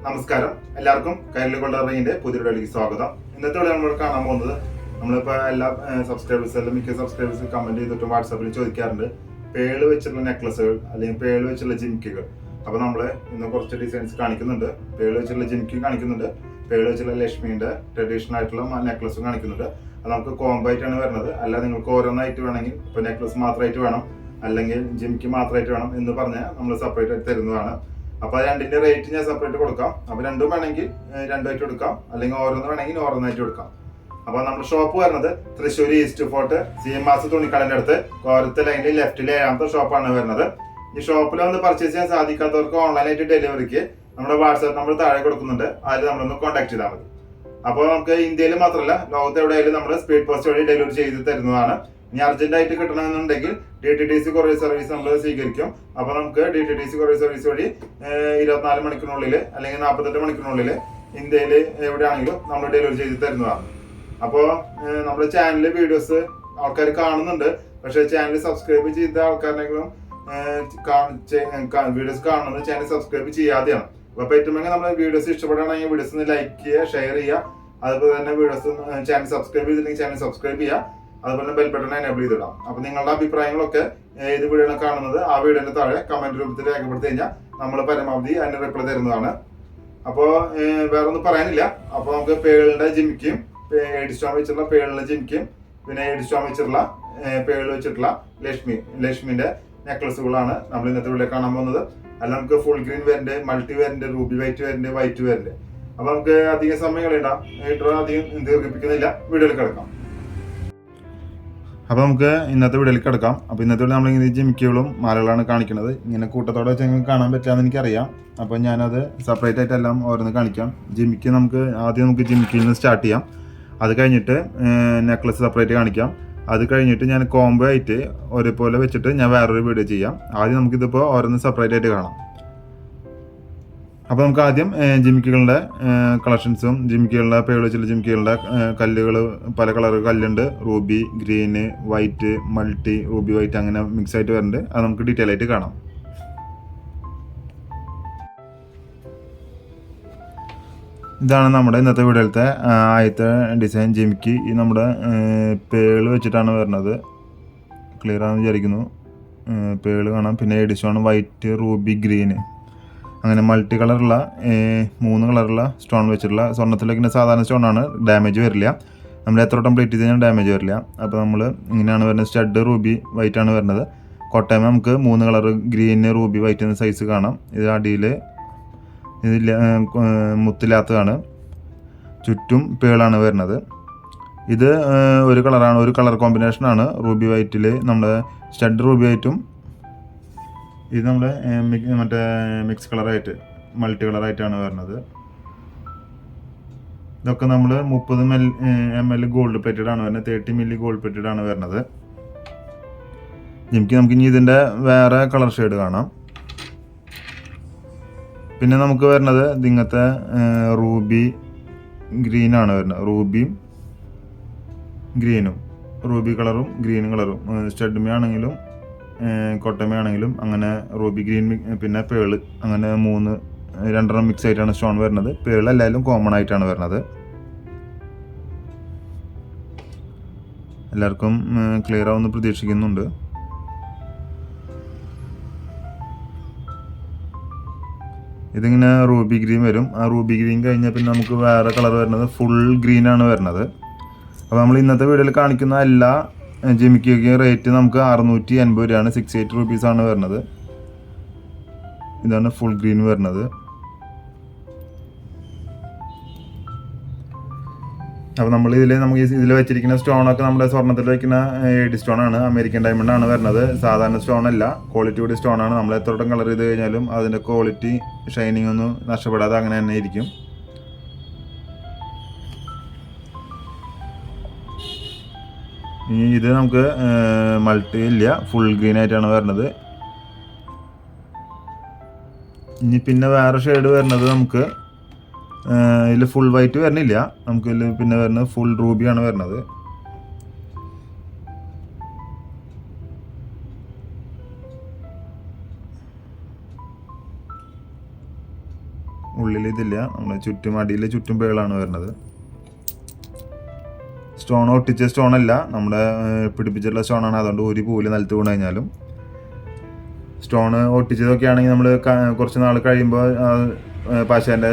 നമസ്കാരം, എല്ലാവർക്കും കൈരളി കൊള്ളറിങ്ങിന്റെ പുതിയ വീഡിയോയിലേക്ക് സ്വാഗതം. ഇന്നത്തെ വീഡിയോ നമ്മൾ കാണാൻ പോകുന്നത്, നമ്മളിപ്പോൾ എല്ലാ സബ്സ്ക്രൈബേഴ്സും മിക്ക സബ്സ്ക്രൈബേഴ്സ് കമന്റ് ചെയ്തിട്ടും വാട്സാപ്പിൽ ചോദിക്കാറുണ്ട് പേള് വെച്ചുള്ള നെക്ലസുകൾ അല്ലെങ്കിൽ പേള് വെച്ചുള്ള ജിമിക്കുകൾ. അപ്പോൾ നമ്മൾ ഇന്ന് കുറച്ച് ഡിസൈൻസ് കാണിക്കുന്നുണ്ട്. പേള് വെച്ചുള്ള ജിമിക്ക് കാണിക്കുന്നുണ്ട്, പേള് വെച്ചുള്ള ലക്ഷ്മിന്റെ ട്രഡീഷണൽ ആയിട്ടുള്ള നെക്ലസും കാണിക്കുന്നുണ്ട്. അത് നമുക്ക് കോംബോ ആയിട്ടാണ് വരുന്നത്. അല്ല നിങ്ങൾക്ക് ഓരോന്നായിട്ട് വേണമെങ്കിൽ, ഇപ്പോൾ നെക്ലസ് മാത്രമായിട്ട് വേണം അല്ലെങ്കിൽ ജിമിക്ക് മാത്രമായിട്ട് വേണം എന്ന് പറഞ്ഞാൽ നമ്മൾ സെപ്പറേറ്റ് ആയിട്ട് തരുന്നതാണ്. അപ്പൊ രണ്ടിന്റെ റേറ്റ് ഞാൻ സെപ്പറേറ്റ് കൊടുക്കാം. അപ്പൊ രണ്ടും വേണമെങ്കിൽ രണ്ടായിട്ട് എടുക്കാം, അല്ലെങ്കിൽ ഓരോന്ന് വേണമെങ്കിൽ ഓരോന്നായിട്ട് എടുക്കാം. അപ്പൊ നമ്മുടെ ഷോപ്പ് വരുന്നത് തൃശ്ശൂർ ഈസ്റ്റ് ഫോർട്ട് CMS തുണിക്കടന്റെ അടുത്ത് കോരത്ത് ലൈനിൽ ലെഫ്റ്റിലെ 7ാമത്തെ ഷോപ്പാണ് വരുന്നത്. ഈ ഷോപ്പിൽ വന്ന് പർച്ചേസ് ചെയ്യാൻ സാധിക്കാത്തവർക്ക് ഓൺലൈനായിട്ട് ഡെലിവറിക്ക് നമ്മുടെ വാട്സാപ്പ് നമ്പർ താഴെ കൊടുക്കുന്നുണ്ട്. അതിൽ നമ്മളൊന്ന് കോൺടാക്ട് ചെയ്താൽ മതി. അപ്പോൾ നമുക്ക് ഇന്ത്യയിൽ മാത്രമല്ല ലോകത്ത് എവിടെയായാലും നമ്മൾ സ്പീഡ് പോസ്റ്റ് വഴി ഡെലിവറി ചെയ്ത് തരുന്നതാണ്. ഇനി അർജന്റ് ആയിട്ട് കിട്ടണമെന്നുണ്ടെങ്കിൽ DTDC കൊറിയർ സർവീസ് നമ്മൾ സ്വീകരിക്കും. അപ്പോൾ നമുക്ക് DTDC കൊറിയർ സർവീസ് വഴി 24 മണിക്കൂറിനുള്ളിൽ അല്ലെങ്കിൽ 48 മണിക്കൂറിനുള്ളിൽ ഇന്ത്യയിൽ എവിടെയാണെങ്കിലും നമ്മൾ ഡെലിവറി ചെയ്ത് തരുന്നതാണ്. അപ്പോൾ നമ്മുടെ ചാനലിലെ വീഡിയോസ് ആൾക്കാർ കാണുന്നുണ്ട്, പക്ഷേ ചാനൽ സബ്സ്ക്രൈബ് ചെയ്ത ആൾക്കാരെങ്കിലും വീഡിയോസ് കാണുന്നത് ചാനൽ സബ്സ്ക്രൈബ് ചെയ്യാതെയാണ്. അപ്പോൾ പറ്റുമെങ്കിൽ നമ്മൾ വീഡിയോസ് ഇഷ്ടപ്പെടുകയാണെങ്കിൽ വീഡിയോസ് ഒന്ന് ലൈക്ക് ചെയ്യുക, ഷെയർ ചെയ്യുക. അതുപോലെ തന്നെ വീഡിയോസ് ചാനൽ സബ്സ്ക്രൈബ് ചെയ്തില്ലെങ്കിൽ ചാനൽ സബ്സ്ക്രൈബ് ചെയ്യുക. അതുപോലെ ബെൽ ബട്ടൺ എനേബിൾ ചെയ്തിടാം. അപ്പൊ നിങ്ങളുടെ അഭിപ്രായങ്ങളൊക്കെ ഏത് വീഡിയോ ആണ് കാണുന്നത് ആ വീഡിയോന്റെ താഴെ കമന്റ് രൂപത്തിൽ രേഖപ്പെടുത്തി കഴിഞ്ഞാൽ നമ്മൾ പരമാവധി അതിന് റിപ്ലൈ തരുന്നതാണ്. അപ്പോൾ വേറെ ഒന്നും പറയാനില്ല. അപ്പോൾ നമുക്ക് പേളിന്റെ ജിമിക്കും എഡി സ്റ്റോൺ വെച്ചിട്ടുള്ള പേളിന്റെ ജിമിക്കും പിന്നെ എഡി സ്റ്റോൺ വെച്ചിട്ടുള്ള പേള് വെച്ചിട്ടുള്ള ലക്ഷ്മിന്റെ നെക്ലസുകളാണ് നമ്മൾ ഇന്നത്തെ വീഡിയോ കാണാൻ പോകുന്നത്. അല്ല നമുക്ക് ഫുൾ ഗ്രീൻ വരണ്ട്, മൾട്ടി വരണ്ട്, റൂബി വൈറ്റ് വരണ്ട്, വൈറ്റ് വരണ്ട്. അപ്പൊ നമുക്ക് അധികം സമയങ്ങളിടാം, അധികം ദീർഘിപ്പിക്കുന്നില്ല, വീഡിയോയിൽ കിടക്കാം. അപ്പോൾ നമുക്ക് ഇന്നത്തെ വീഡിയോയിലേക്ക് കിടക്കാം. അപ്പോൾ ഇന്നത്തെ വീഡിയോ നമ്മളിങ്ങനെ ജിമിക്കുകളും മാലകളാണ് കാണിക്കുന്നത്. ഇങ്ങനെ കൂട്ടത്തോടെ വെച്ച് നിങ്ങൾക്ക് കാണാൻ പറ്റാമെന്ന് എനിക്കറിയാം. അപ്പോൾ ഞാനത് സെപ്പറേറ്റ് ആയിട്ടെല്ലാം ഓരോന്ന് കാണിക്കാം. ജിമിക്ക് ആദ്യം ജിമിക്കിൽ നിന്ന് സ്റ്റാർട്ട് ചെയ്യാം. അത് കഴിഞ്ഞിട്ട് നെക്ലസ് സെപ്പറേറ്റ് കാണിക്കാം. അത് കഴിഞ്ഞിട്ട് ഞാൻ കോംബോ ആയിട്ട് ഒരേപോലെ വെച്ചിട്ട് ഞാൻ വേറൊരു വീഡിയോ ചെയ്യാം. ആദ്യം നമുക്കിതിപ്പോൾ ഓരോന്ന് സെപ്പറേറ്റ് ആയിട്ട് കാണാം. അപ്പോൾ നമുക്ക് ആദ്യം ജിമിക്കുകളുടെ കളക്ഷൻസും ജിമിക്കുകളുടെ പേള് വെച്ചുള്ള ജിമിക്കുകളുടെ കല്ലുകൾ പല കളർ കല്ലുണ്ട്. Ruby, green, white, multi, ruby white അങ്ങനെ മിക്സ് ആയിട്ട് വരുന്നുണ്ട്. അത് നമുക്ക് ഡീറ്റെയിൽ ആയിട്ട് കാണാം. ഇതാണ് നമ്മുടെ ഇന്നത്തെ വീഡിയോയിലത്തെ ആദ്യത്തെ ഡിസൈൻ ജിമിക്ക്. ഈ നമ്മുടെ പേള് വെച്ചിട്ടാണ് വരുന്നത്. ക്ലിയർ ആണെന്ന് വിചാരിക്കുന്നു. പേള് കാണാം. പിന്നെ എഡിസ്റ്റോൺ വൈറ്റ്, റൂബി, ഗ്രീന് അങ്ങനെ മൾട്ടി കളറുള്ള 3 കളറുള്ള സ്റ്റോൺ വെച്ചിട്ടുള്ള സ്വർണ്ണത്തിലേക്ക് സാധാരണ സ്റ്റോണാണ്, ഡാമേജ് വരില്ല. നമ്മൾ എത്ര വട്ടം പ്ലേറ്റ് ചെയ്ത് കഴിഞ്ഞാൽ ഡാമേജ് വരില്ല. അപ്പോൾ നമ്മൾ ഇങ്ങനെയാണ് വരുന്നത്. സ്റ്റഡ് റൂബി വൈറ്റ് ആണ് വരുന്നത്. കോട്ടയം നമുക്ക് 3 കളർ ഗ്രീന്, റൂബി, വൈറ്റ് എന്ന സൈസ് കാണാം. ഇത് അടിയിൽ ഇതില്ല, മുത്തില്ലാത്തതാണ്. ചുറ്റും പേളാണ് വരുന്നത്. ഇത് ഒരു കളറാണ്, ഒരു കളർ കോമ്പിനേഷനാണ്. റൂബി വൈറ്റിൽ നമ്മുടെ സ്റ്റഡ് റൂബി വൈറ്റും ഇത് നമ്മുടെ മറ്റേ മിക്സ് കളറായിട്ട് മൾട്ടി കളറായിട്ടാണ് വരുന്നത്. ഇതൊക്കെ നമ്മൾ 30 ml ഗോൾഡ് പ്ലേറ്റഡ് ആണ് വരുന്നത്. 30 ml ഗോൾഡ് പ്ലേറ്റഡ് ആണ് വരുന്നത്. നമുക്ക് ഇനി ഇതിൻ്റെ വേറെ കളർ ഷെയ്ഡ് കാണാം. പിന്നെ നമുക്ക് വരുന്നത് ഇങ്ങനത്തെ റൂബി ഗ്രീനാണ് വരുന്നത്. റൂബിയും ഗ്രീനും, റൂബി കളറും ഗ്രീൻ കളറും സ്റ്റഡ്മി ആണെങ്കിലും കോട്ടമയാണെങ്കിലും അങ്ങനെ റൂബി ഗ്രീൻ പിന്നെ പേള് അങ്ങനെ 2 മിക്സ് ആയിട്ടാണ് സ്റ്റോൺ വരുന്നത്. പേള് എല്ലാവരും കോമൺ ആയിട്ടാണ് വരുന്നത്. എല്ലാവർക്കും ക്ലിയർ ആവുമെന്ന് പ്രതീക്ഷിക്കുന്നുണ്ട്. ഇതിങ്ങനെ റൂബി ഗ്രീൻ വരും. ആ റൂബി ഗ്രീൻ കഴിഞ്ഞാൽ പിന്നെ നമുക്ക് വേറെ കളർ വരുന്നത് ഫുൾ ഗ്രീൻ ആണ് വരുന്നത്. അപ്പോൾ നമ്മൾ ഇന്നത്തെ വീഡിയോയിൽ കാണിക്കുന്ന എല്ലാ ജിമിക്കൊക്കെ റേറ്റ് നമുക്ക് 680 രൂപയാണ്. 68 റുപ്പീസാണ് വരുന്നത്. ഇതാണ് ഫുൾ ഗ്രീൻ വരുന്നത്. അപ്പോൾ നമുക്ക് ഇതിൽ വെച്ചിരിക്കുന്ന സ്റ്റോണൊക്കെ നമ്മുടെ സ്വർണ്ണത്തിൽ വയ്ക്കുന്ന എഡി സ്റ്റോണാണ്, അമേരിക്കൻ ഡയമണ്ട് ആണ് വരുന്നത്. സാധാരണ സ്റ്റോൺ അല്ല, ക്വാളിറ്റിയുടെ സ്റ്റോണാണ്. നമ്മൾ എത്രത്തോളം കളർ ചെയ്ത് കഴിഞ്ഞാലും അതിൻ്റെ ക്വാളിറ്റി ഷൈനിങ് ഒന്നും നഷ്ടപ്പെടാതെ അങ്ങനെ തന്നെ ഇരിക്കും. ഇനി ഇത് നമുക്ക് മൾട്ടി ഇല്ല, ഫുൾ ഗ്രീൻ ആയിട്ടാണ് വരുന്നത്. ഇനി പിന്നെ വേറെ ഷെയ്ഡ് വരുന്നത് നമുക്ക് ഇതിൽ ഫുൾ വൈറ്റ് വരുന്നില്ല. നമുക്ക് ഇതിൽ പിന്നെ വരുന്നത് ഫുൾ റൂബിയാണ് വരുന്നത്. ഉള്ളിൽ ഇതില്ല, നമ്മുടെ ചുറ്റും അടിയിൽ ചുറ്റും പേളാണ് വരുന്നത്. സ്റ്റോൺ ഒട്ടിച്ച സ്റ്റോണല്ല, നമ്മുടെ പിടിപ്പിച്ചിട്ടുള്ള സ്റ്റോണാണ്. അതുകൊണ്ട് ഒരു പൂല് നിലത്ത് വീണ് കഴിഞ്ഞാലും സ്റ്റോൺ ഒട്ടിച്ചതൊക്കെ ആണെങ്കിൽ നമ്മൾ കുറച്ച് നാൾ കഴിയുമ്പോൾ പശേൻ്റെ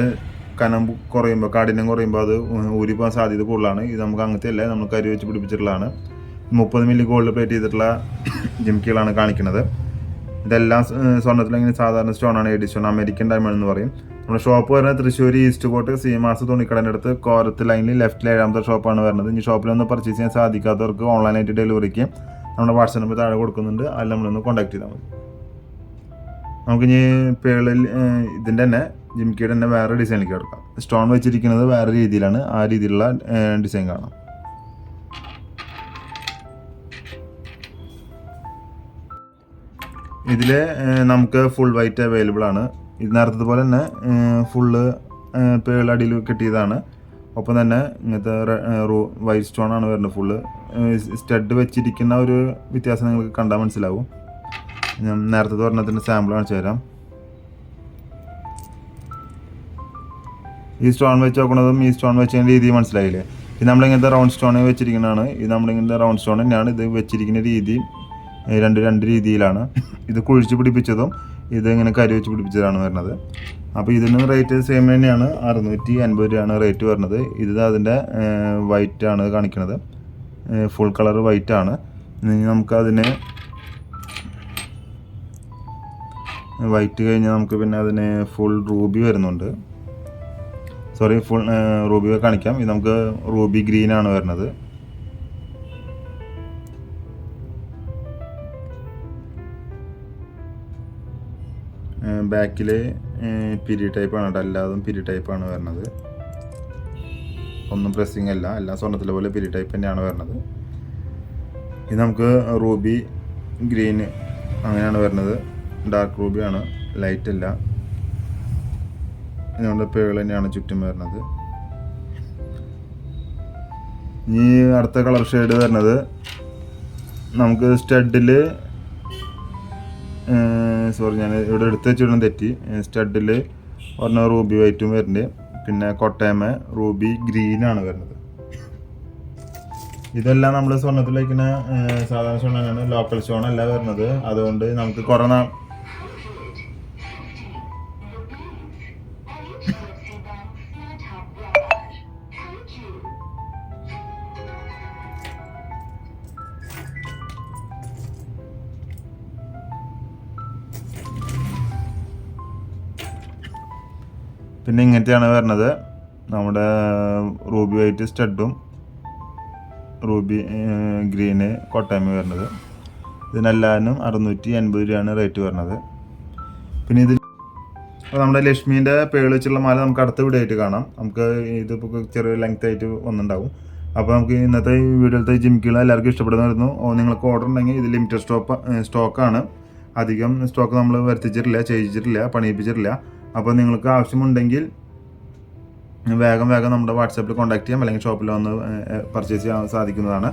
കനം കുറയുമ്പോൾ, കാഠിന്യം കുറയുമ്പോൾ അത് ഊരിപ്പോകാൻ സാധ്യത കൂടുതലാണ്. ഇത് നമുക്ക് അങ്ങനത്തെ അല്ല, നമ്മൾ കരി വെച്ച് പിടിപ്പിച്ചിട്ടുള്ളതാണ്. 30 മില്ലി ഗോൾഡ് പ്ലേറ്റ് ചെയ്തിട്ടുള്ള ജിംകികളാണ് കാണിക്കുന്നത്. ഇതെല്ലാം സ്വർണ്ണത്തിലെങ്ങനെ സാധാരണ സ്റ്റോണാണ്, എഡി സ്റ്റോൺ, അമേരിക്കൻ ഡയമണ്ട് എന്ന് പറയും. നമ്മുടെ ഷോപ്പ് വരുന്നത് തൃശ്ശൂർ ഈസ്റ്റ് കോട്ട് സീമാസ് തുണിക്കടൻ്റെ അടുത്ത് കോരത്ത് ലൈനിൽ ലെഫ്റ്റിൽ 7ാമത്തെ ഷോപ്പാണ് വരുന്നത്. ഇനി ഷോപ്പിലൊന്ന് പർച്ചേസ് ചെയ്യാൻ സാധിക്കാത്തവർക്ക് ഓൺലൈനായിട്ട് ഡെലിവറിക്ക് നമ്മുടെ വാട്സാപ്പ് നമ്പർ താഴെ കൊടുക്കുന്നുണ്ട്. അതിൽ നമ്മളൊന്ന് കോൺടാക്ട് ചെയ്താൽ മതി. നമുക്കിനി പേളിൽ ഇതിൻ്റെ തന്നെ ജിംകിയുടെ തന്നെ വേറെ ഡിസൈനിലേക്ക് എടുക്കാം. സ്റ്റോൺ വെച്ചിരിക്കുന്നത് വേറെ രീതിയിലാണ്, ആ രീതിയിലുള്ള ഡിസൈൻ കാണാം. ഇതിൽ നമുക്ക് ഫുൾ വൈറ്റ് അവൈലബിൾ ആണ്. ഇത് നേരത്തെ പോലെ തന്നെ ഫുള്ള് പേൾ അടിയിൽ കെട്ടിയതാണ്. ഒപ്പം തന്നെ ഇങ്ങനത്തെ വൈറ്റ് സ്റ്റോൺ ആണ് വരുന്നത്. ഫുള്ള് സ്റ്റഡ് വെച്ചിരിക്കുന്ന ഒരു വ്യത്യാസം നിങ്ങൾക്ക് കണ്ടാൽ മനസ്സിലാവും. ഞാൻ നേരത്തെ പറഞ്ഞതിൻ്റെ സാമ്പിൾ കാണിച്ചു തരാം. ഈ സ്റ്റോൺ വെച്ച് നോക്കുന്നതും ഈ സ്റ്റോൺ വെച്ചതിൻ്റെ രീതി മനസ്സിലായില്ലേ? ഇത് നമ്മളിങ്ങനത്തെ റൗണ്ട് സ്റ്റോൺ വെച്ചിരിക്കുന്നതാണ്. ഇത് നമ്മളിങ്ങനത്തെ റൗണ്ട് സ്റ്റോൺ തന്നെയാണ്. ഇത് വെച്ചിരിക്കുന്ന രീതി രണ്ട് രീതിയിലാണ്. ഇത് കുഴിച്ച് പിടിപ്പിച്ചതും ഇത് ഇങ്ങനെ കരി വെച്ച് പിടിപ്പിച്ചതാണ് വരുന്നത്. അപ്പോൾ ഇതിന് റേറ്റ് സെയിം തന്നെയാണ്, 650 രൂപയാണ് റേറ്റ് വരുന്നത്. ഇത് അതിൻ്റെ വൈറ്റാണ് കാണിക്കുന്നത്, ഫുൾ കളർ വൈറ്റാണ്. നമുക്കതിന് വൈറ്റ് കഴിഞ്ഞാൽ നമുക്ക് പിന്നെ അതിന് ഫുൾ റൂബി വരുന്നുണ്ട്. ഫുൾ റൂബി കാണിക്കാം. ഇത് നമുക്ക് റൂബി ഗ്രീനാണ് വരുന്നത്. ബാക്കിൽ പിരി ടൈപ്പാണ് കേട്ടോ, എല്ലാതും പിരി ടൈപ്പാണ് വരുന്നത്. ഒന്നും പ്രസ്സിങ് അല്ല, എല്ലാം സ്വർണ്ണത്തിലെ പോലെ പിരി ടൈപ്പ് തന്നെയാണ് വരുന്നത്. ഇത് നമുക്ക് റൂബി ഗ്രീൻ അങ്ങനെയാണ് വരുന്നത്. ഡാർക്ക് റൂബിയാണ്, ലൈറ്റ് അല്ല. ഇതുകൊണ്ട് പേൾ തന്നെയാണ് ചുറ്റും വരുന്നത്. ഇനി അടുത്ത കളർ ഷെയ്ഡ് വരുന്നത് നമുക്ക് സ്റ്റഡിൽ, ഞാൻ ഇവിടെ എടുത്ത് വെച്ചിടണം തെറ്റി. സ്റ്റഡിൽ പറഞ്ഞ റൂബി വൈറ്റും വരുന്നുണ്ട്. പിന്നെ കൊട്ടയമ റൂബി ഗ്രീനാണ് വരുന്നത്. ഇതെല്ലാം നമ്മൾ സ്വർണ്ണത്തിൽ വയ്ക്കുന്ന സാധാരണ സ്റ്റോണാണ്, ലോക്കൽ സ്റ്റോൺ അല്ല വരുന്നത്. അതുകൊണ്ട് നമുക്ക് കുറേ നാൾ പിന്നെ ഇങ്ങനത്തെയാണ് വരുന്നത്. നമ്മുടെ റൂബി വൈറ്റ് സ്റ്റഡും റൂബി ഗ്രീന് കൊട്ടയമ വരുന്നത്. ഇതിനെല്ലാനും 680 രൂപയാണ് റേറ്റ് വരുന്നത്. പിന്നെ ഇതിൽ നമ്മുടെ ലക്ഷ്മീൻ്റെ പേള് വെച്ചുള്ള മാല നമുക്ക് അടുത്ത വീഡിയോ ആയിട്ട് കാണാം. നമുക്ക് ഇതിപ്പോൾ ചെറിയ ലെങ്ത് ആയിട്ട് വന്നിട്ടുണ്ടാവും. അപ്പോൾ നമുക്ക് ഇന്നത്തെ വീഡിയോയിലത്തെ ജിംകികൾ എല്ലാവർക്കും ഇഷ്ടപ്പെടുന്നതായിരുന്നു. നിങ്ങൾക്ക് ഓർഡർ ഉണ്ടെങ്കിൽ ഇത് ലിമിറ്റഡ് സ്റ്റോക്കാണ്. അധികം സ്റ്റോക്ക് നമ്മൾ വരുത്തിച്ചിട്ടില്ല, ചെയ്യിച്ചിട്ടില്ല, പണിയിപ്പിച്ചിട്ടില്ല. അപ്പോൾ നിങ്ങൾക്ക് ആവശ്യമുണ്ടെങ്കിൽ വേഗം നമ്മുടെ വാട്സാപ്പിൽ കോൺടാക്ട് ചെയ്യാം, അല്ലെങ്കിൽ ഷോപ്പിൽ വന്ന് പർച്ചേസ് ചെയ്യാൻ സാധിക്കുന്നതാണ്.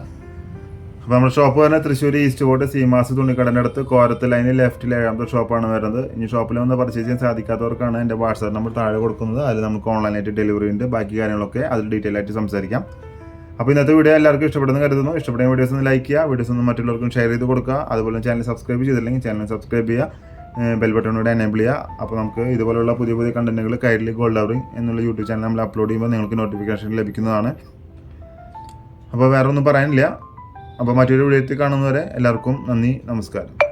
അപ്പോൾ നമ്മുടെ ഷോപ്പ് വരുന്നത് തൃശ്ശൂർ ഈസ്റ്റ് കോട്ട് സീമാസ് തുണിക്കടൻ്റെ അടുത്ത് കോരത്ത് ലൈനിൽ ലെഫ്റ്റിൽ 7ാമത്തെ ഷോപ്പാണ് വരുന്നത്. ഇനി ഷോപ്പിൽ വന്ന് പർച്ചേസ് ചെയ്യാൻ സാധിക്കാത്തവർക്കാണ് എൻ്റെ വാട്സാപ്പ് നമ്പർ താഴെ കൊടുക്കുന്നത്. അതിൽ നമുക്ക് ഓൺലൈനായിട്ട് ഡെലിവറി ഉണ്ട്. ബാക്കി കാര്യങ്ങളൊക്കെ അതിൽ ഡീറ്റെയിൽ ആയിട്ട് സംസാരിക്കാം. അപ്പോൾ ഇന്നത്തെ വീഡിയോ എല്ലാവർക്കും ഇഷ്ടപ്പെടുന്നു കരുതുന്നു. ഇഷ്ടപ്പെടുന്ന വീഡിയോസ് ഒന്ന് ലൈക്ക് ചെയ്യുക, വീഡിയോസ് ഒന്ന് മറ്റുള്ളവർക്കും ഷെയർ ചെയ്ത് കൊടുക്കുക. അതുപോലെ ചാനൽ സബ്സ്ക്രൈബ് ചെയ്തില്ലെങ്കിൽ ചാനൽ സബ്സ്ക്രൈബ് ചെയ്യുക, ബെൽ ബട്ടണോടെ എനേബിൾ ചെയ്യുക. അപ്പോൾ നമുക്ക് ഇതുപോലുള്ള പുതിയ കണ്ടന്റുകൾ കൈരളി ഗോൾഡ് ലവറിംഗ് എന്നുള്ള യൂട്യൂബ് ചാനൽ നമ്മൾ അപ്ലോഡ് ചെയ്യുമ്പോൾ നിങ്ങൾക്ക് നോട്ടിഫിക്കേഷൻ ലഭിക്കുന്നതാണ്. അപ്പോൾ വേറെ ഒന്നും പറയാനില്ല. അപ്പോൾ മറ്റൊരു വീഡിയോയിൽ കാണുന്നവരെ എല്ലാവർക്കും നന്ദി, നമസ്കാരം.